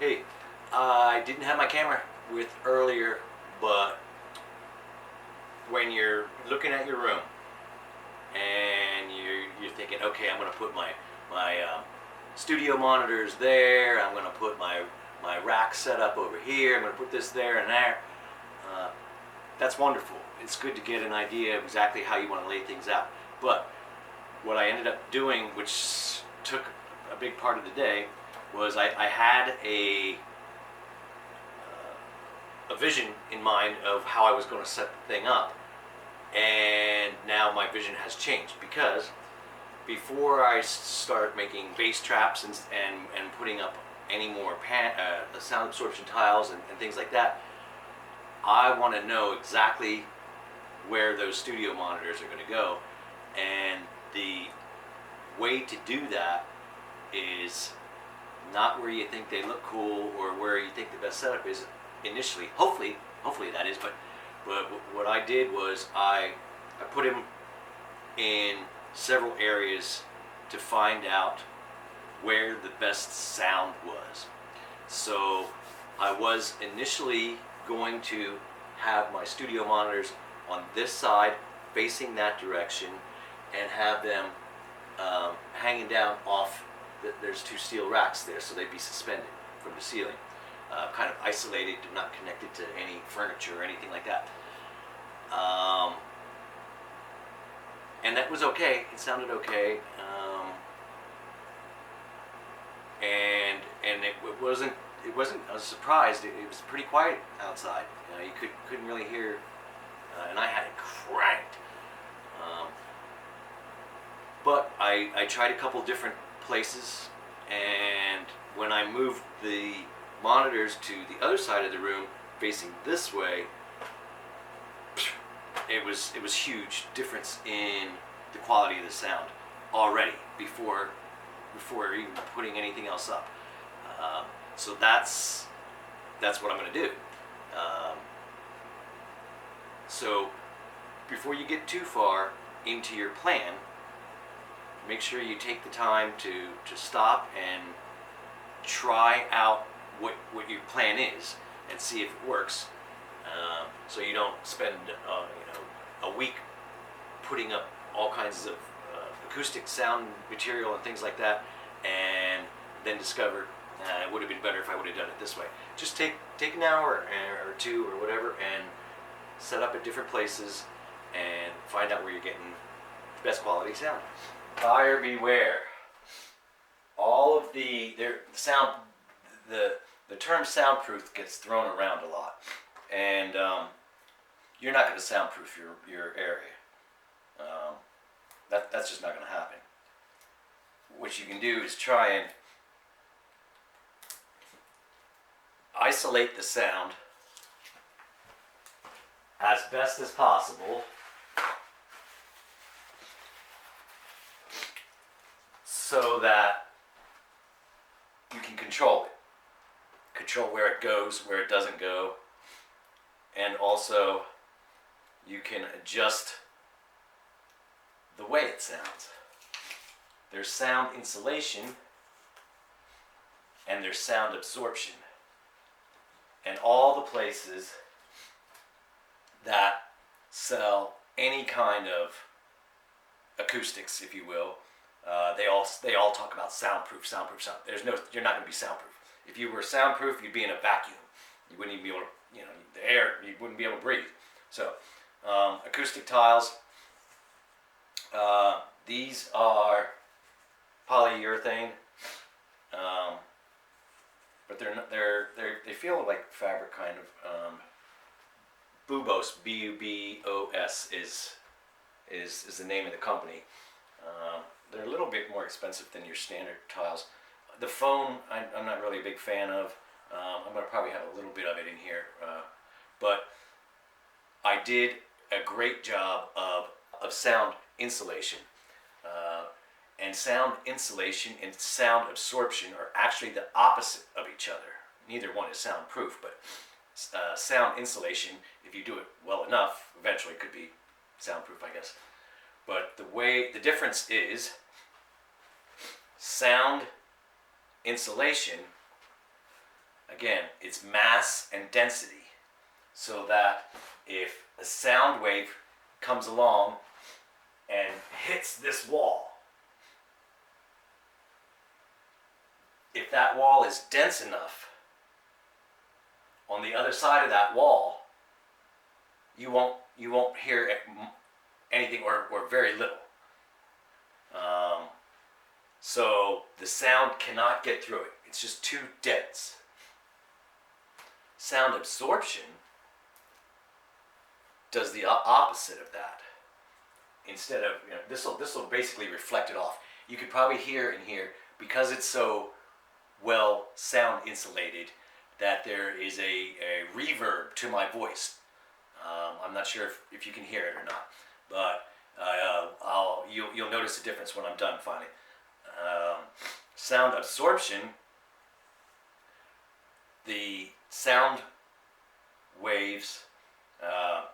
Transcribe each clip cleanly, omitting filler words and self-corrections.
Hey, I didn't have my camera with earlier, but when you're looking at your room and you're thinking, okay, I'm going to put my studio monitors there. I'm going to put my rack set up over here. I'm going to put this there and there. Uh, that's wonderful. It's good to get an idea of exactly how you want to lay things out. But what I ended up doing, which took a big part of the day, was I had a vision in mind of how I was going to set the thing up, and now my vision has changed, because before I start making bass traps and putting up any more sound absorption tiles and things like that, I want to know exactly where those studio monitors are going to go, and the way to do that is not where you think they look cool or where you think the best setup is initially. Hopefully that is. But what I did was I put him in several areas to find out where the best sound was. So I was initially going to have my studio monitors on this side facing that direction and have them hanging down off. There's two steel racks there, so they'd be suspended from the ceiling, kind of isolated, not connected to any furniture or anything like that. And that was okay. It sounded okay, and it wasn't. I was surprised. It was pretty quiet outside. You couldn't really hear, and I had it cranked. But I tried a couple different places, and when I moved the monitors to the other side of the room facing this way, it was huge difference in the quality of the sound already before even putting anything else up. So that's what I'm going to do. So before you get too far into your plan, make sure you take the time to stop and try out what your plan is and see if it works. So you don't spend a week putting up all kinds of acoustic sound material and things like that, and then discover it would have been better if I would have done it this way. Just take an hour or two or whatever and set up at different places and find out where you're getting the best quality sound. Buyer beware. All of the term soundproof gets thrown around a lot, and you're not going to soundproof your area. That's just not going to happen. What you can do is try and isolate the sound as best as possible, so that you can control where it goes, where it doesn't go, and also you can adjust the way it sounds. There's sound insulation and there's sound absorption, and all the places that sell any kind of acoustics, if you will, they all talk about soundproof. You're not going to be soundproof. If you were soundproof, you'd be in a vacuum. You wouldn't even be able to, the air, you wouldn't be able to breathe. So, acoustic tiles, these are polyurethane, but they feel like fabric kind of. Bubos, B-U-B-O-S is the name of the company. They're a little bit more expensive than your standard tiles. The foam, I'm not really a big fan of. I'm going to probably have a little bit of it in here. But I did a great job of sound insulation. And sound insulation and sound absorption are actually the opposite of each other. Neither one is soundproof, but sound insulation, if you do it well enough, eventually could be soundproof, I guess. But the difference is sound insulation again, it's mass and density. So that if a sound wave comes along and hits this wall, if that wall is dense enough, on the other side of that wall, you won't hear anything or very little. So the sound cannot get through it. It's just too dense. Sound absorption does the opposite of that. Instead of, this will basically reflect it off. You could probably hear in here, because it's so well sound insulated, that there is a reverb to my voice. I'm not sure if you can hear it or not, but you'll notice a difference when I'm done finally. Sound absorption, the sound waves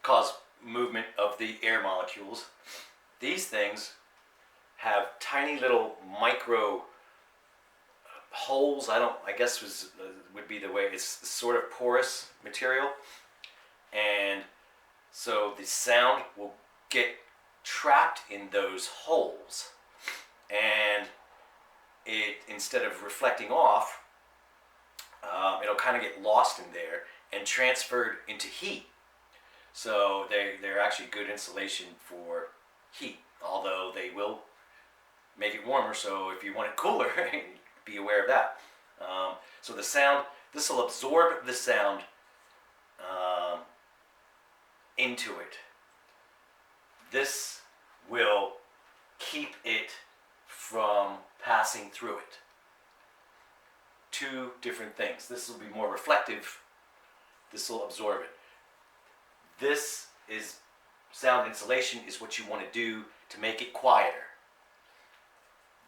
cause movement of the air molecules. These things have tiny little micro holes. I guess would be the way. It's sort of porous material, and so the sound will get trapped in those holes, and it, instead of reflecting off, it'll kind of get lost in there and transferred into heat. So they're actually good insulation for heat, although they will make it warmer. So if you want it cooler, be aware of that. So the sound, this will absorb the sound into it. This will keep it from passing through it. Two different things. This will be more reflective. This will absorb it. This is sound insulation, is what you want to do to make it quieter.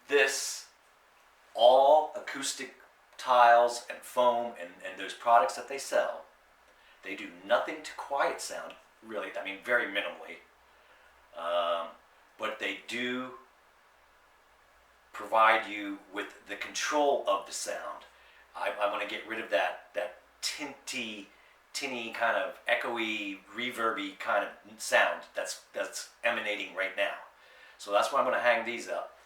This, all acoustic tiles and foam and those products that they sell, they do nothing to quiet sound, really. I mean, very minimally. But they do provide you with the control of the sound. I want to get rid of that tinny kind of echoey, reverby kind of sound that's emanating right now. So that's why I'm going to hang these up,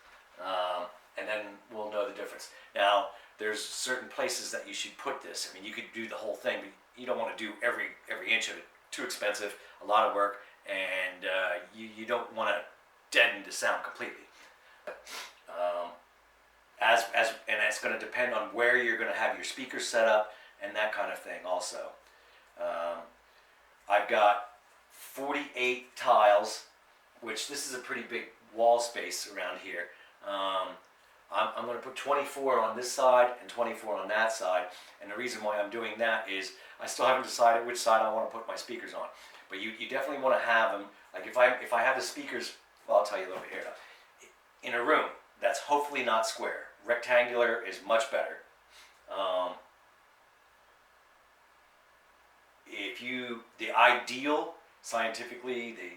and then we'll know the difference. Now, there's certain places that you should put this. I mean, you could do the whole thing, but you don't want to do every inch of it. Too expensive, a lot of work, and you don't want to deaden the sound completely. And it's going to depend on where you're going to have your speakers set up and that kind of thing also. I've got 48 tiles, which this is a pretty big wall space around here. I'm going to put 24 on this side and 24 on that side, and the reason why I'm doing that is I still haven't decided which side I want to put my speakers on. But you definitely want to have them, like if I have the speakers, well, I'll tell you a little bit here. In a room that's hopefully not square. Rectangular is much better. The ideal, scientifically, the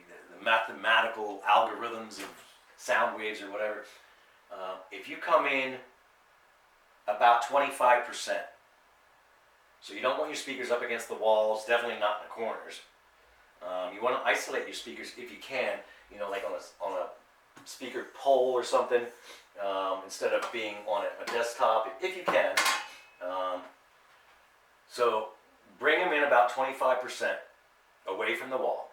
mathematical algorithms of sound waves or whatever, if you come in about 25%, so you don't want your speakers up against the walls, definitely not in the corners. You want to isolate your speakers if you can, like on a speaker pole or something, instead of being on a desktop, if you can. So bring them in about 25% away from the wall.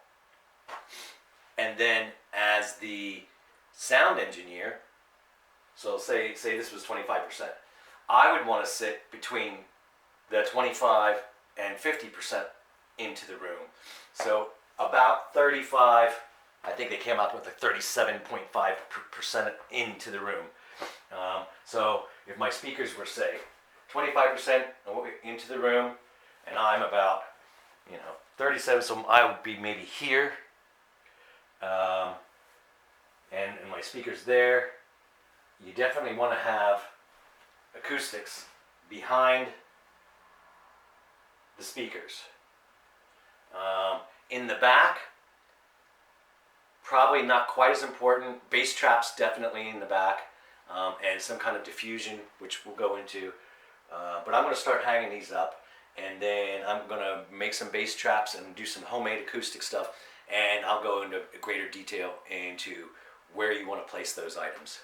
And then as the sound engineer, so say this was 25%, I would want to sit between the 25 and 50% into the room. So about 35, I think they came up with a 37.5% into the room. So if my speakers were, say, 25% into the room, and I'm about, 37, so I would be maybe here, and my speakers there. You definitely want to have acoustics behind the speakers. In the back, probably not quite as important. Bass traps definitely in the back, and some kind of diffusion, which we'll go into. But I'm going to start hanging these up. and then I'm gonna make some bass traps and do some homemade acoustic stuff, and I'll go into greater detail into where you want to place those items.